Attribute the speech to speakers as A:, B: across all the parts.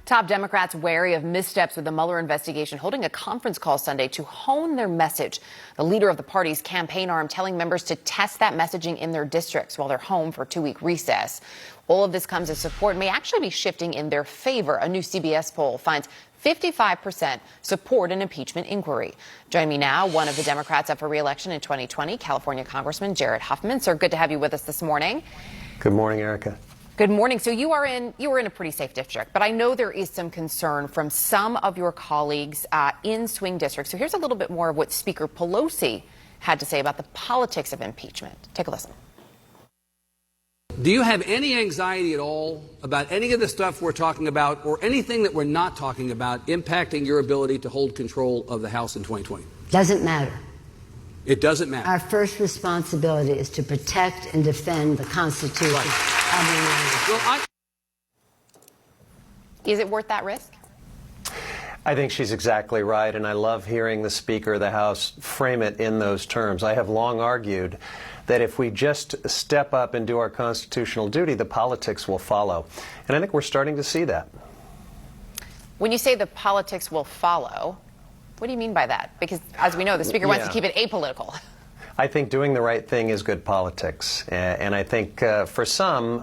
A: Top Democrats wary of missteps with the Mueller investigation, holding a conference call Sunday to hone their message. The leader of the party's campaign arm telling members to test that messaging in their districts while they're home for a 2-week recess. All of this comes as support may actually be shifting in their favor. A new CBS poll finds 55% support an impeachment inquiry. Joining me now, one of the Democrats up for re-election in 2020, California Congressman Huffman. Sir, good to have you with us this morning.
B: Good morning, Erica.
A: Good morning. So you were in a pretty safe district, but I know there is some concern from some of your colleagues in swing districts. So here's a little bit more of what Speaker Pelosi had to say about the politics of impeachment. Take a listen.
C: Do you have any anxiety at all about any of the stuff we're talking about or anything that we're not talking about impacting your ability to hold control of the House in 2020?
D: Doesn't matter.
C: It doesn't matter.
D: Our first responsibility is to protect and defend the Constitution of the United States.
A: Is it worth that risk?
B: I think she's exactly right, and I love hearing the Speaker of the House frame it in those terms. I have long argued that if we just step up and do our constitutional duty, the politics will follow. And I think we're starting to see that.
A: When you say the politics will follow, what do you mean by that? Because, as we know, the Speaker wants to keep it apolitical.
B: I think doing the right thing is good politics. And I think for some,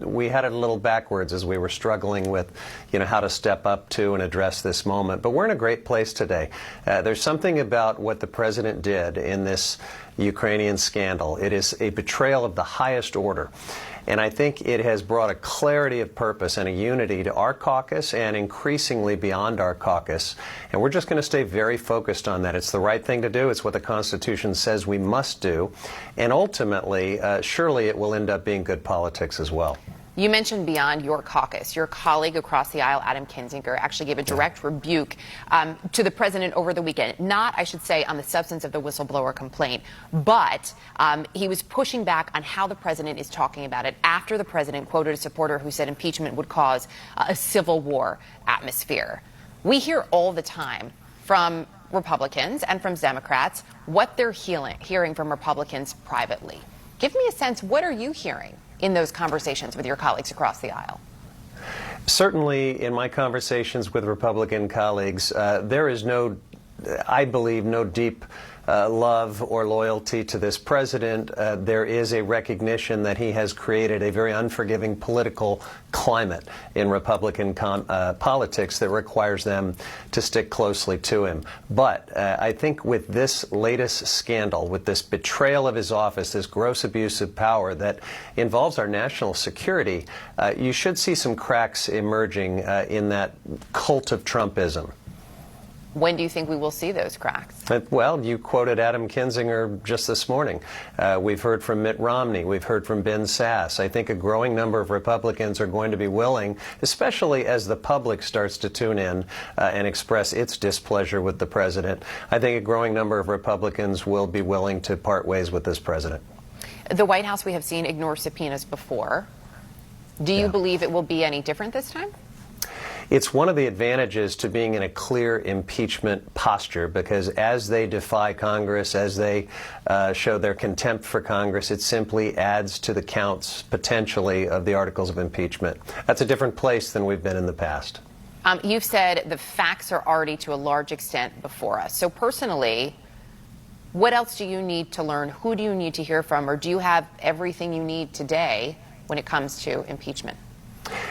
B: we had it a little backwards as we were struggling with, how to step up to and address this moment. But we're in a great place today. There's something about what the president did in this Ukrainian scandal. It is a betrayal of the highest order. And I think it has brought a clarity of purpose and a unity to our caucus and increasingly beyond our caucus. And we're just going to stay very focused on that. It's the right thing to do. It's what the Constitution says we must do. And ultimately, surely it will end up being good politics as well.
A: You mentioned beyond your caucus. Your colleague across the aisle, Adam Kinzinger, actually gave a direct rebuke to the president over the weekend. Not, I should say, on the substance of the whistleblower complaint, but he was pushing back on how the president is talking about it after the president quoted a supporter who said impeachment would cause a civil war atmosphere. We hear all the time from Republicans and from Democrats what they're hearing from Republicans privately. Give me a sense, what are you hearing in those conversations with your colleagues across the aisle?
B: Certainly, in my conversations with Republican colleagues, there is I believe, no deep love or loyalty to this president. There is a recognition that he has created a very unforgiving political climate in Republican politics that requires them to stick closely to him. But I think with this latest scandal, with this betrayal of his office, this gross abuse of power that involves our national security, you should see some cracks emerging in that cult of Trumpism.
A: When do you think we will see those cracks?
B: Well, you quoted Adam Kinzinger just this morning. We've heard from Mitt Romney. We've heard from Ben Sasse. I think a growing number of Republicans are going to be willing, especially as the public starts to tune in and express its displeasure with the president. I think a growing number of Republicans will be willing to part ways with this president.
A: The White House, we have seen, ignore subpoenas before. Do you believe it will be any different this time?
B: It's one of the advantages to being in a clear impeachment posture, because as they defy Congress, as they show their contempt for Congress, it simply adds to the counts, potentially, of the articles of impeachment. That's a different place than we've been in the past.
A: You've said the facts are already to a large extent before us. So personally, what else do you need to learn? Who do you need to hear from? Or do you have everything you need today when it comes to impeachment?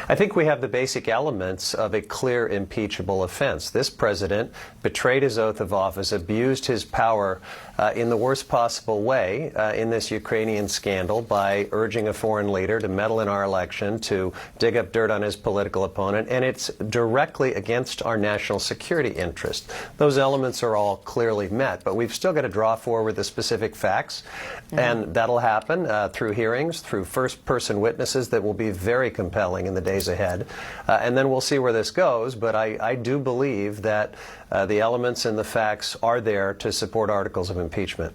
B: I think we have the basic elements of a clear impeachable offense. This president betrayed his oath of office, abused his power in the worst possible way in this Ukrainian scandal by urging a foreign leader to meddle in our election, to dig up dirt on his political opponent, and it's directly against our national security interest. Those elements are all clearly met, but we've still got to draw forward the specific facts, and that'll happen through hearings, through first-person witnesses that will be very compelling in the days ahead, and then we'll see where this goes. But I do believe that the elements and the facts are there to support articles of impeachment.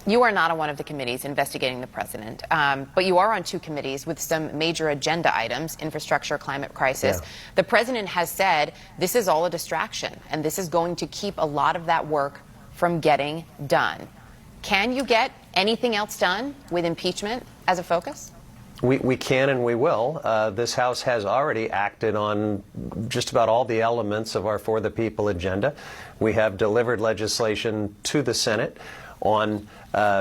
A: You are not on one of the committees investigating the president, but you are on two committees with some major agenda items: infrastructure, climate crisis. The president has said this is all a distraction, and this is going to keep a lot of that work from getting done. Can you get anything else done with impeachment as a focus?
B: We can and we will. This House has already acted on just about all the elements of our For the People agenda. We have delivered legislation to the Senate on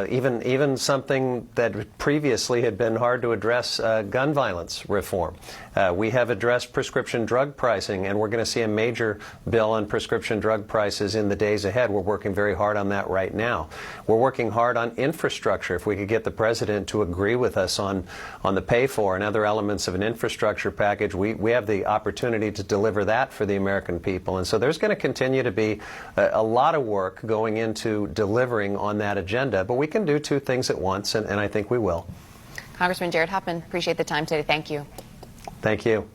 B: even something that previously had been hard to address, gun violence reform. We have addressed prescription drug pricing, and we're going to see a major bill on prescription drug prices in the days ahead. We're working very hard on that right now. We're working hard on infrastructure. If we could get the president to agree with us on the pay for and other elements of an infrastructure package, we have the opportunity to deliver that for the American people. And so there's going to continue to be a lot of work going into delivering on that agenda. But we can do two things at once, and I think we will.
A: Congressman Jared Huffman, appreciate the time today. Thank you.
B: Thank you.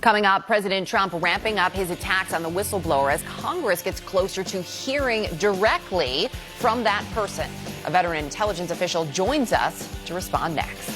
A: Coming up, President Trump ramping up his attacks on the whistleblower as Congress gets closer to hearing directly from that person. A veteran intelligence official joins us to respond next.